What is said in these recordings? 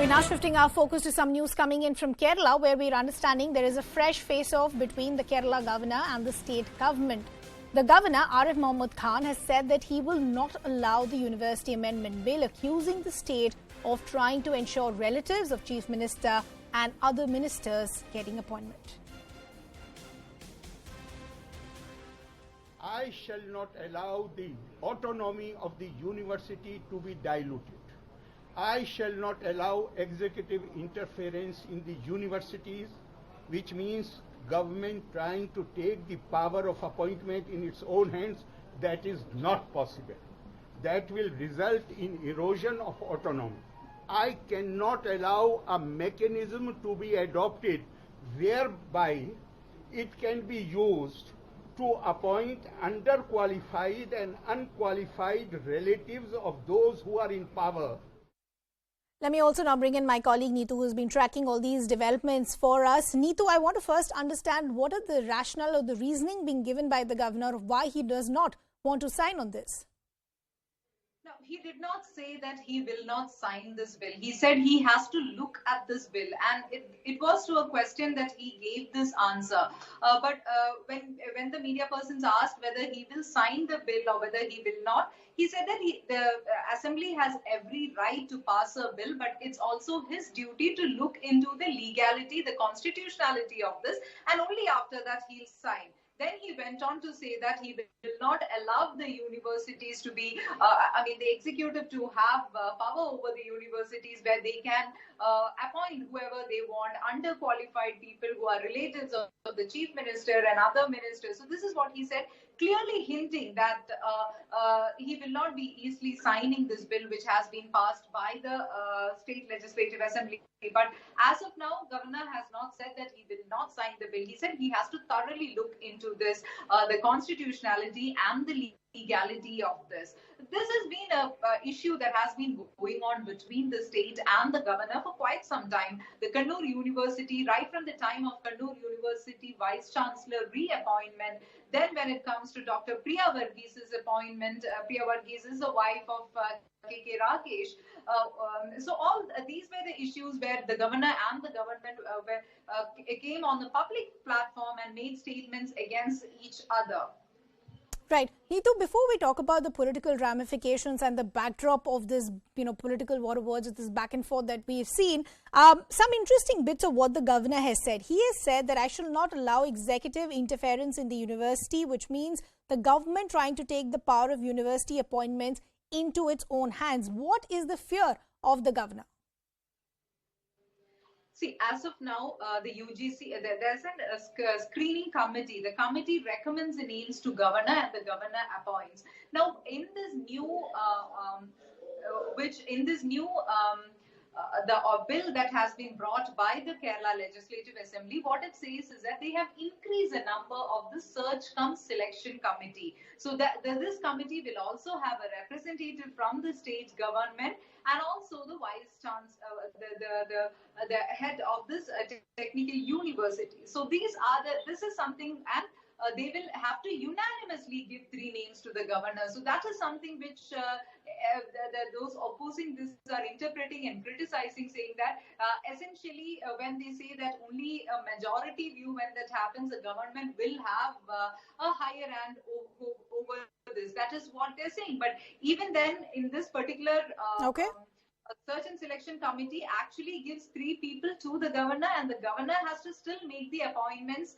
We're now shifting our focus to some news coming in from Kerala, where we're understanding there is a fresh face-off between the Kerala governor and the state government. The governor, Arif Mohammed Khan, has said that he will not allow the University Amendment Bill, accusing the state of trying to ensure relatives of Chief Minister and other ministers getting appointment. I shall not allow the autonomy of the university to be diluted. I shall not allow executive interference in the universities, which means government trying to take the power of appointment in its own hands. That is not possible. That will result in erosion of autonomy. I cannot allow a mechanism to be adopted whereby it can be used to appoint underqualified and unqualified relatives of those who are in power. Let me also now bring in my colleague Neethu, who has been tracking all these developments for us. Neethu, I want to first understand what are the rationale or the reasoning being given by the governor of why he does not want to sign on this? No, he did not say that he will not sign this bill. He said he has to look at this bill, and it was to a question that he gave this answer. But when the media persons asked whether he will sign the bill or whether he will not, he said that the assembly has every right to pass a bill, but it's also his duty to look into the legality, the constitutionality of this, and only after that he'll sign. Then he went on to say that he will not allow the universities to be, the executive to have power over the universities where they can appoint whoever they want, underqualified people who are relatives of the chief minister and other ministers. So this is what he said, clearly hinting that he will not be easily signing this bill which has been passed by the state legislative assembly. But as of now, governor has not said that he will not sign the bill. He said he has to thoroughly look into this, the constitutionality and the legality of this. This has been a issue that has been going on between the state and the governor for quite some time. The Kannur University, right from the time of Kannur University Vice Chancellor reappointment, then when it comes to Dr. Priya Varghese' appointment, Priya Varghese is the wife of K.K. Rakesh. So all these were the issues where the governor and the government came on the public platform and made statements against each other. Right. Neethu, before we talk about the political ramifications and the backdrop of this, political war of words, this back and forth that we've seen, some interesting bits of what the governor has said. He has said that I shall not allow executive interference in the university, which means the government trying to take the power of university appointments into its own hands. What is the fear of the governor? See, as of now, the UGC, there's a screening committee. The committee recommends the names to governor and the governor appoints. Now, in this new, the bill that has been brought by the Kerala Legislative Assembly, what it says is that they have increased the number of the search cum selection committee. So that this committee will also have a representative from the state government and also the vice chancellor, the head of this technical university. So this is something, and they will have to unanimously give 3 names to the governor. So that is something which those opposing this are interpreting and criticizing, saying that essentially when they say that only a majority view, when that happens, the government will have a higher hand over this. That is what they're saying. But even then, in this particular search and selection committee actually gives 3 people to the governor, and the governor has to still make the appointments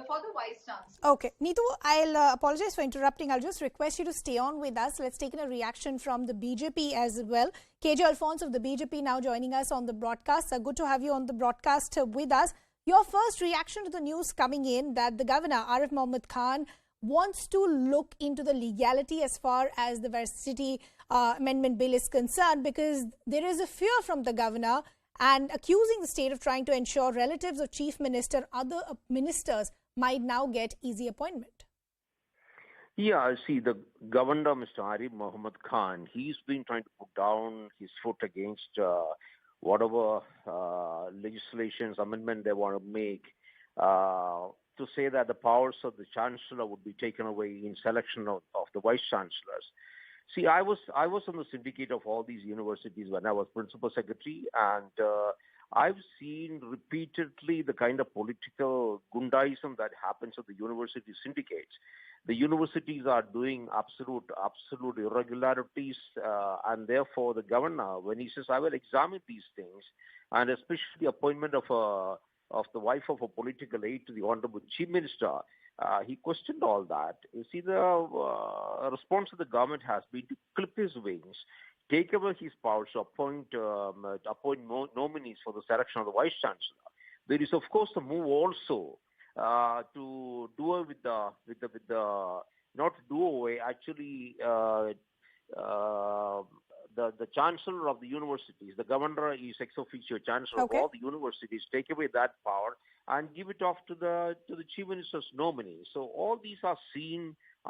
for the vice chancellor. Okay, Neethu, I'll apologize for interrupting. I'll just request you to stay on with us. Let's take in a reaction from the BJP as well. KJ Alphonse of the BJP now joining us on the broadcast. Good to have you on the broadcast with us. Your first reaction to the news coming in that the governor, Arif Mohammed Khan, wants to look into the legality as far as the varsity amendment bill is concerned, because there is a fear from the governor and accusing the state of trying to ensure relatives of chief minister, other ministers might now get easy appointment. Yeah, see, the governor, Mr. Arif Mohammed Khan, he's been trying to put down his foot against whatever legislations, amendment they want to make, to say that the powers of the chancellor would be taken away in selection of the vice chancellors. See, I was on the syndicate of all these universities when I was principal secretary, and I've seen repeatedly the kind of political gundaism that happens at the university syndicates. The universities are doing absolute irregularities, and therefore the governor, when he says, "I will examine these things," and especially the appointment of the wife of a political aide to the Honorable Chief Minister, he questioned all that. You see, the response of the government has been to clip his wings, take away his powers to appoint nominees for the selection of the vice chancellor. There is, of course, the move also to do away with the not do away, actually. The chancellor of the universities, the governor is ex officio chancellor of all the universities, take away that power and give it off to the chief minister's nominee. So all these are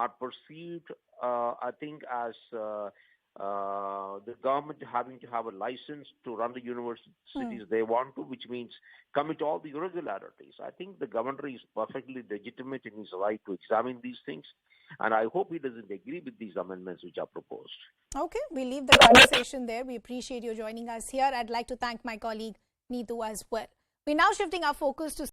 perceived, I think, as the government having to have a license to run the universities they want to, which means commit all the irregularities. I think the governor is perfectly legitimate in his right to examine these things, and I hope he doesn't agree with these amendments which are proposed. Okay, we'll leave the conversation there. We appreciate you joining us here. I'd like to thank my colleague Neethu as well. We're now shifting our focus to